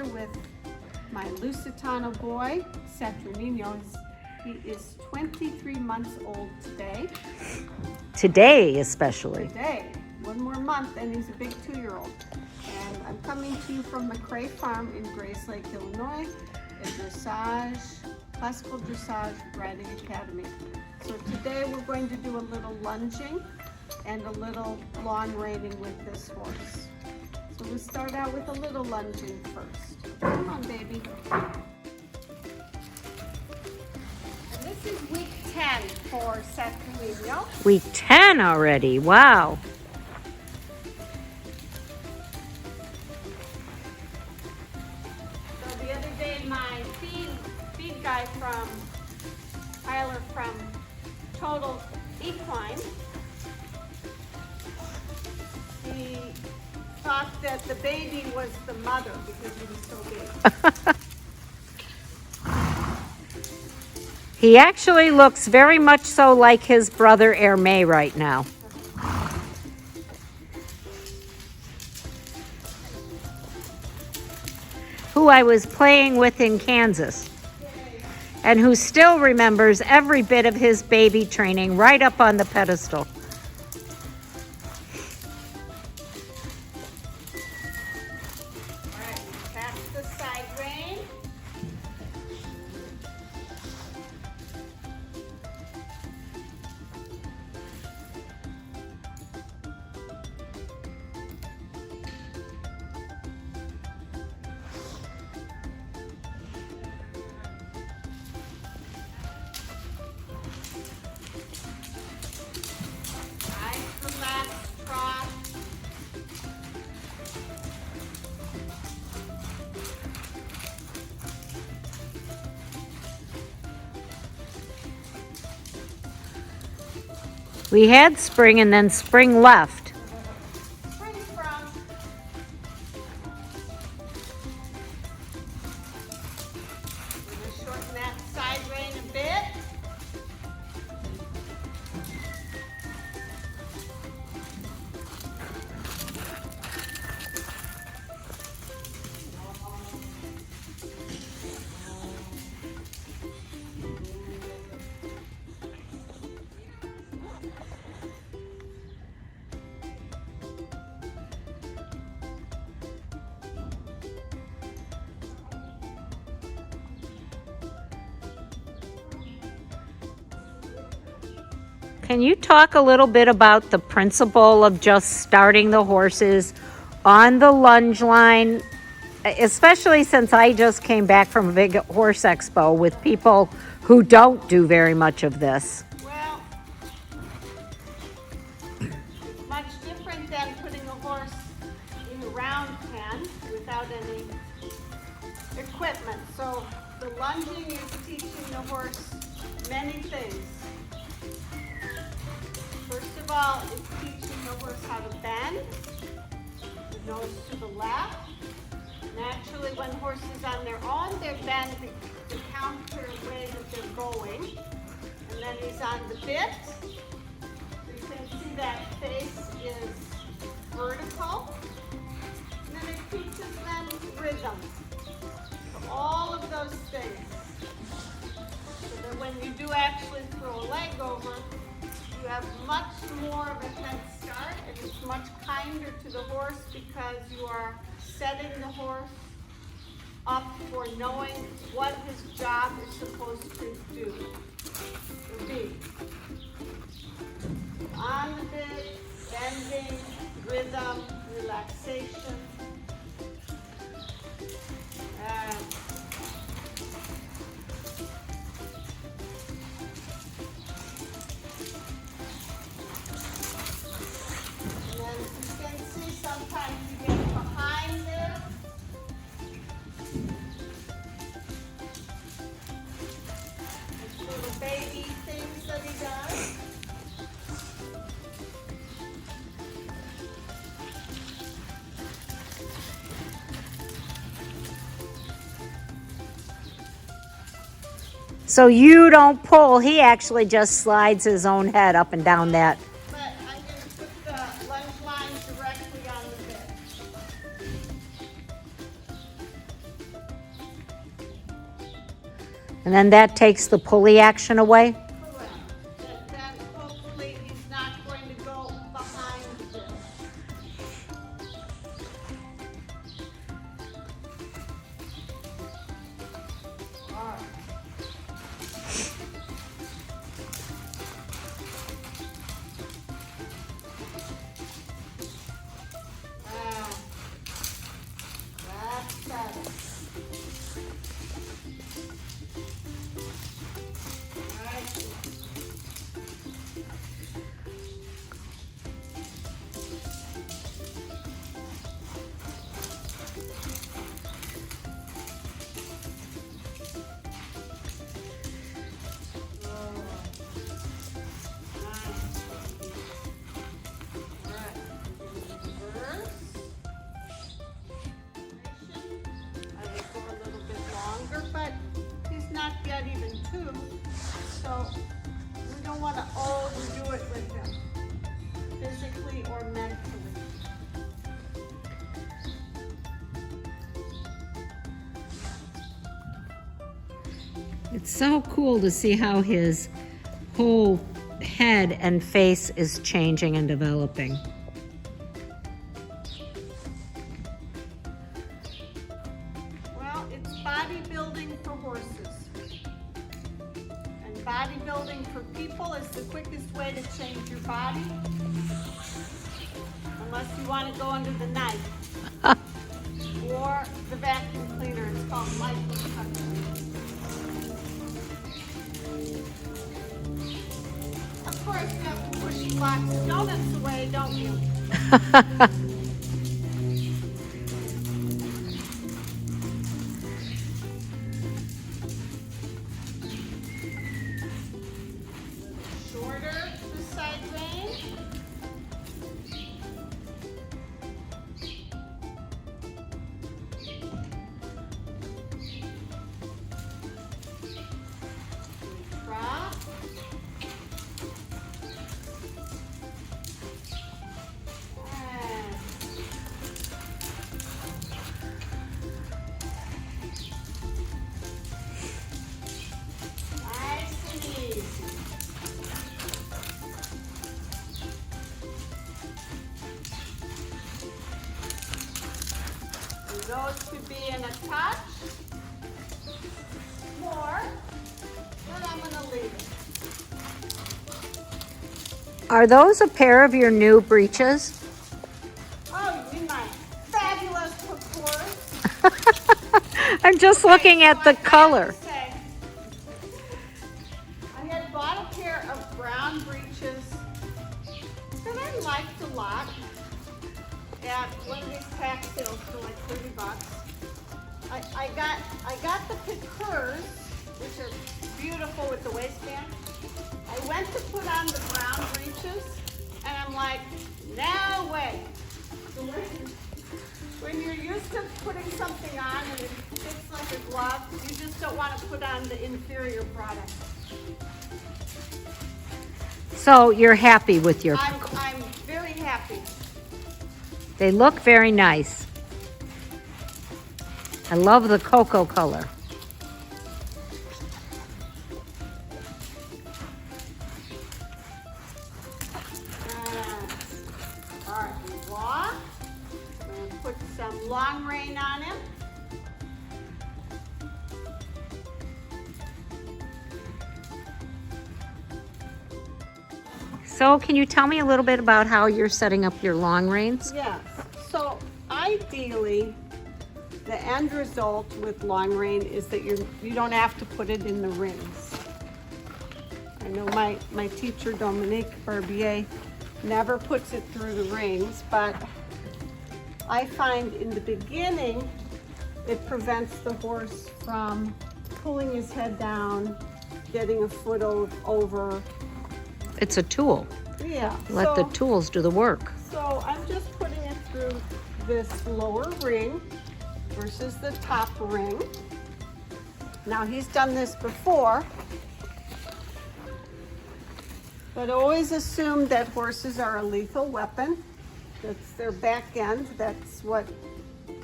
here with my Lusitano boy, Saturnino. He is 23 months old today. Today, especially. Today. One more month and he's a big 2-year-old. And I'm coming to you from McCrae Farm in Grace Lake, Illinois, a classical dressage riding academy. So today we're going to do a little lunging and a little lawn reining with this horse. So we'll start out with a little lunging first. Come on, baby. And this is week 10 for Saturnino. Week 10 already, wow. So the other day my feed guy from Tyler from Total Equine, he thought that the baby was the mother because he was so big. He actually looks very much so like his brother Hermé right now. Who I was playing with in Kansas. And who still remembers every bit of his baby training right up on the pedestal. The side rein. Nice, relaxed trot. We had spring and then spring left. Spring from. We're going to shorten that side rein a bit. Can you talk a little bit about the principle of just starting the horses on the lunge line, especially since I just came back from a big horse expo with people who don't do very much of this? Well, it's much different than putting a horse in a round pen without any equipment. So the lunging is teaching the horse many things. First of all, it's teaching the horse how to bend, the nose to the left. Naturally, when horses on their own, they bend the counter way that they're going. And then he's on the bit. You can see that face is vertical. And then it teaches them rhythm. So all of those things. So that when you do actually throw a leg over, you have much more of a head start, and it's much kinder to the horse because you are setting the horse up for knowing what his job is supposed to do, or be. On the bit, bending, rhythm, relaxation. Sometimes you get behind there. These little baby things that he does. So you don't pull, he actually just slides his own head up and down that. But I'm going to put the lunge line directly on the bit. And then that takes the pulley action away? Correct. Then hopefully he's not going to go behind this. All right. That's better. All right. But he's not yet even 2, so we don't want to overdo it with him, physically or mentally. It's so cool to see how his whole head and face is changing and developing. Well, it's bodybuilding for horses. And bodybuilding for people is the quickest way to change your body. Unless you want to go under the knife. Or the vacuum cleaner. It's called liposuction. Of course, you have to push your box of donuts away, don't you? Shorter the side range. Drop. Nice and easy. And those could be in a touch more, but I'm going to leave it. Are those a pair of your new breeches? Oh, you mean my fabulous couture? I'm just looking at the color. I had bought a pair of brown breeches that I liked a lot at one of these tax sales for like $30. I got the piqueurs, which are beautiful with the waistband. I went to put on the brown breeches, and I'm like, no way. So when you're used to putting something on and it fits like a glove, you just don't want to put on the inferior product. So you're happy with your... I'm very happy. They look very nice. I love the cocoa color. All right, walk. I'm going to put some long rein on him. So can you tell me a little bit about how you're setting up your long reins? Yes. So ideally, the end result with long rein is that you don't have to put it in the rings. I know my teacher Dominique Barbier never puts it through the rings, but I find in the beginning it prevents the horse from pulling his head down, getting a foot over. It's a tool. Yeah. Let the tools do the work. So I'm just putting it through this lower ring versus the top ring. Now he's done this before, but always assume that horses are a lethal weapon. That's their back end. That's what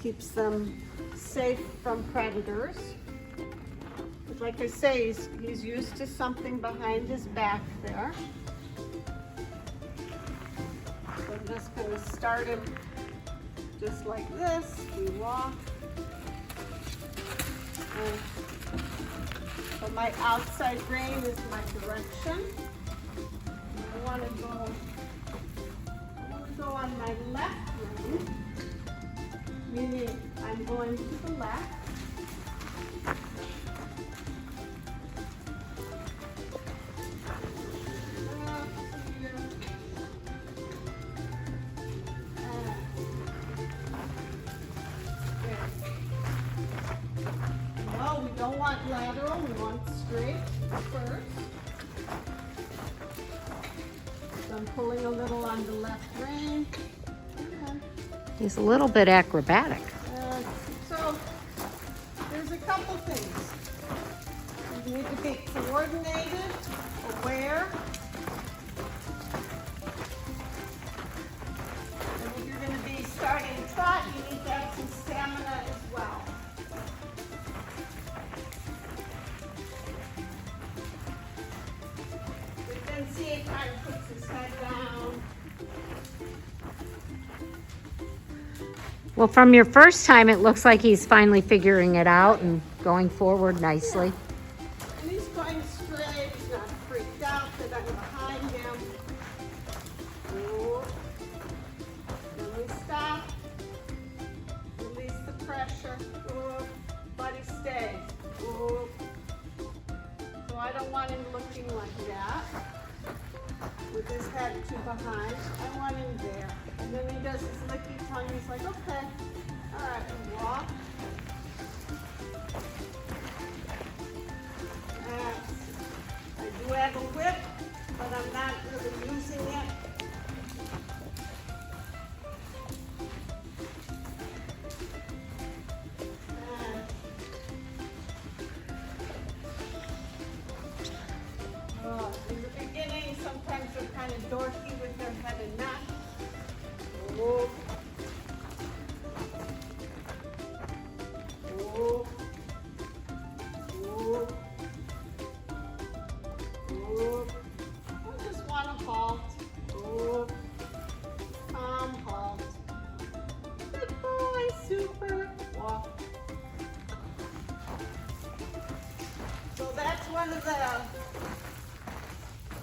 keeps them safe from predators. But like I say, he's used to something behind his back there. So I'm just going to start him just like this. We walk. And so my outside rein is my direction. I want to go on my left rein, meaning I'm going to the left. No, we don't want lateral, we want straight first. So I'm pulling a little on the left rein. Okay. He's a little bit acrobatic. So there's a couple things. You need to be coordinated, aware. And if you're going to be starting a trot, you need to have some stamina as well. But then see if he puts his head down. Well, from your first time, it looks like he's finally figuring it out and going forward nicely. And he's going straight. He's not freaked out that I'm behind him. Ooh. Then we stop. Release the pressure. Ooh. Body stay. Ooh. So I don't want him looking like that with his head too behind. I want him there. And then he does his licky tongue. He's like, okay. All right, and walk. I do have a whip, but I'm not really using it. In the beginning, sometimes they're kind of dorky with their head and neck. Whoa. Whoa. Whoa. Whoa. I just want to halt. Whoa. Calm, halt. Good boy, super. Walk. So that's one of the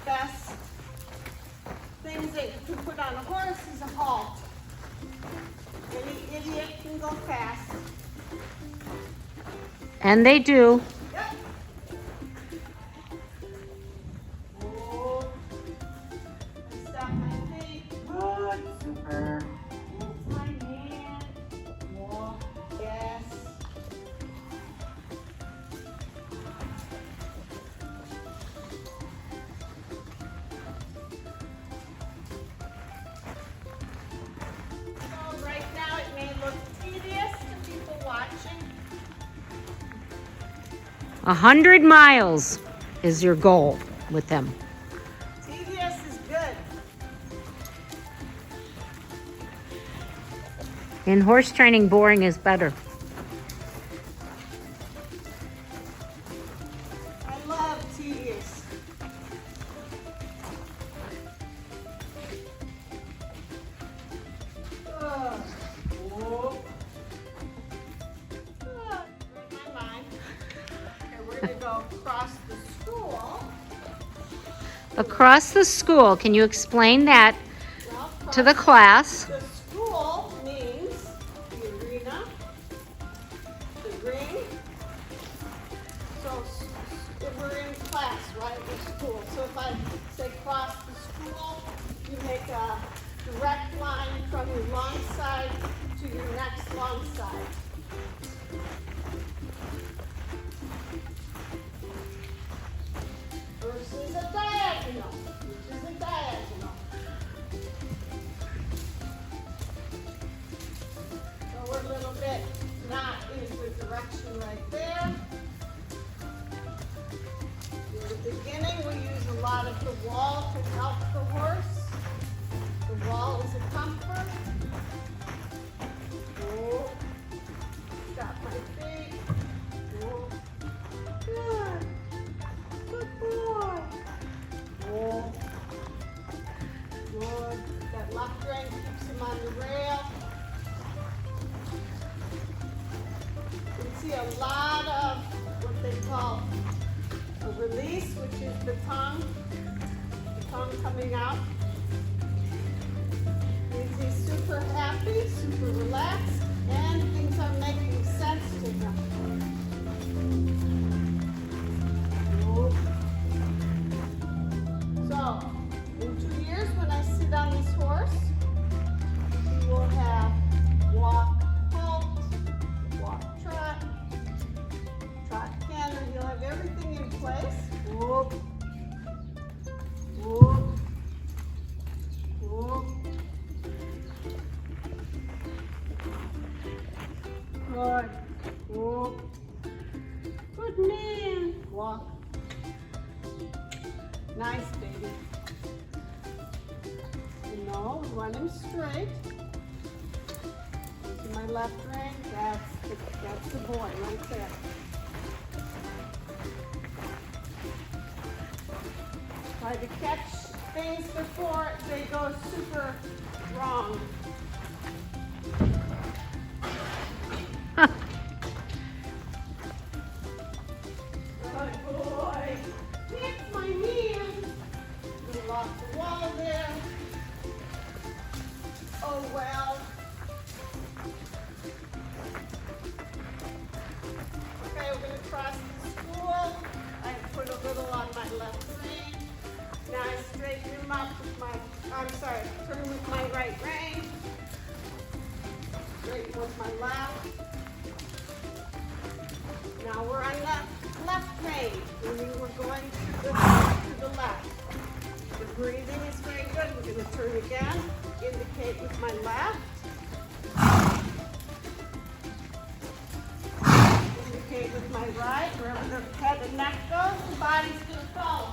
best things that you can put on a horse is a halt. Any idiot can go fast. And they do. Yep. Oh. Stop my feet. Good, super. Hold my hand. Walk. Yes. So right now it may look tedious to people watching. 100 miles is your goal with them. Tedious is good. In horse training, boring is better. I love tedious. Ugh. Whoa. Ugh. In my mind. Okay, we're gonna go across the school. Across the school, can you explain that Well, to the cross- class? The school means the arena, the ring. So if we're in class, right, with school. So if I say cross the school, you make a direct line from your long side to your next long side. Versus a diagonal, which is a diagonal. So we're a little bit not in the direction right there. In the beginning, we use a lot of the wall to help the horse. The wall is a comfort. Oh. Stop my feet. Oh. Good. Good. That left rein keeps him on the rail. You can see a lot of what they call a release, which is the tongue coming out. Means he's super happy, super relaxed, and things are making sense to him. So, in 2 years, when I sit on this horse, he will have walk, halt, walk, trot, trot, canter. He'll have everything in place. Whoop, whoop, whoop. Good. Whoop. Good man. Walk. Nice, baby. No, run him straight. Into my left rein. That's the boy right there. Try to catch things before they go super wrong. Good boy. It's my man. You lost the wall there. Oh well. Okay, we're going to cross the school. I put a little on my left rein. Now I straighten him up with turn with my right rein. Straighten with my left. Now we're on the left rein. And we're going to the left. The breathing is very good. We're going to turn again. Indicate with my left. Indicate with my right. Wherever the head and neck goes, the body's going to follow.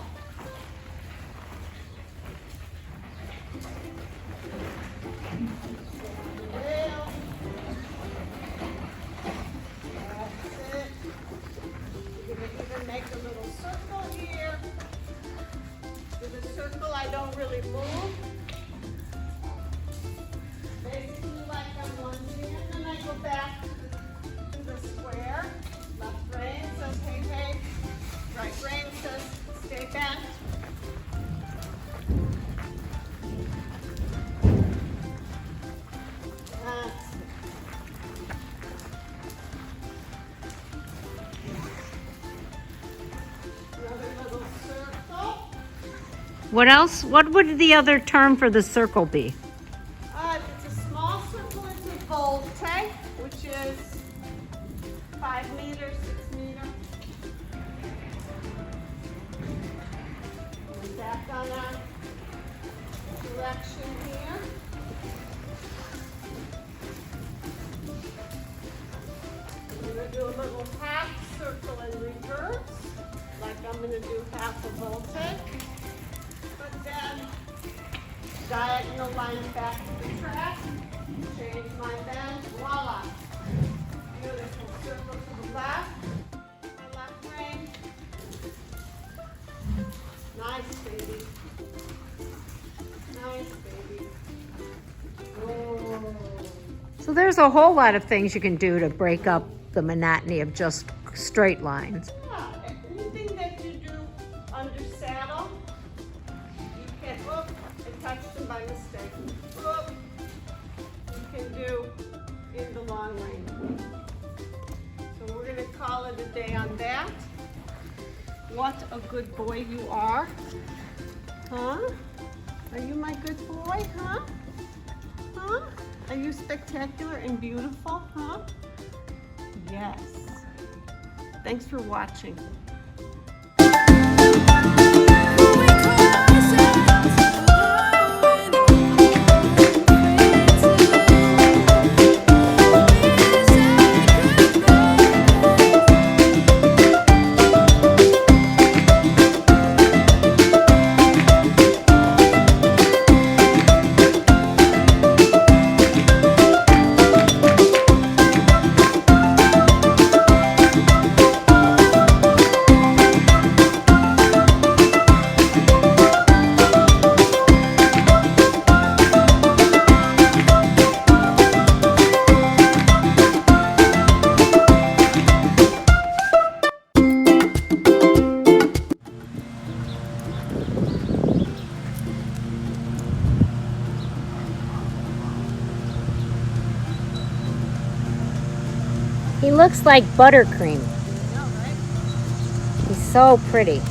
Rail. That's it. We're going to even make a little circle here. With a circle, I don't really move. Basically like I'm lunging, and then I go back to the square. Left rein says, hey, hey. Right rein says, stay bent. That's it. Another little circle. What else? What would the other term for the circle be? It's a small circle. It's a volte, which is 5 meters, 6 meters. We're back on our direction here. We're going to do a little half circle in reverse, like I'm going to do half a volte. But then diagonal line back to the track, change my bend, voila. Beautiful circle to the left, my left rein. Nice, baby. Nice, baby. Oh. So there's a whole lot of things you can do to break up the monotony of just straight lines. Yeah, anything that you do under saddle, you can, I touched them by mistake. You can do in the long range. So we're going to call it a day on that. What a good boy you are. Huh? Are you my good boy, huh? Huh? Are you spectacular and beautiful, huh? Yes. Thanks for watching. looks like buttercream. I know, right? He's so pretty.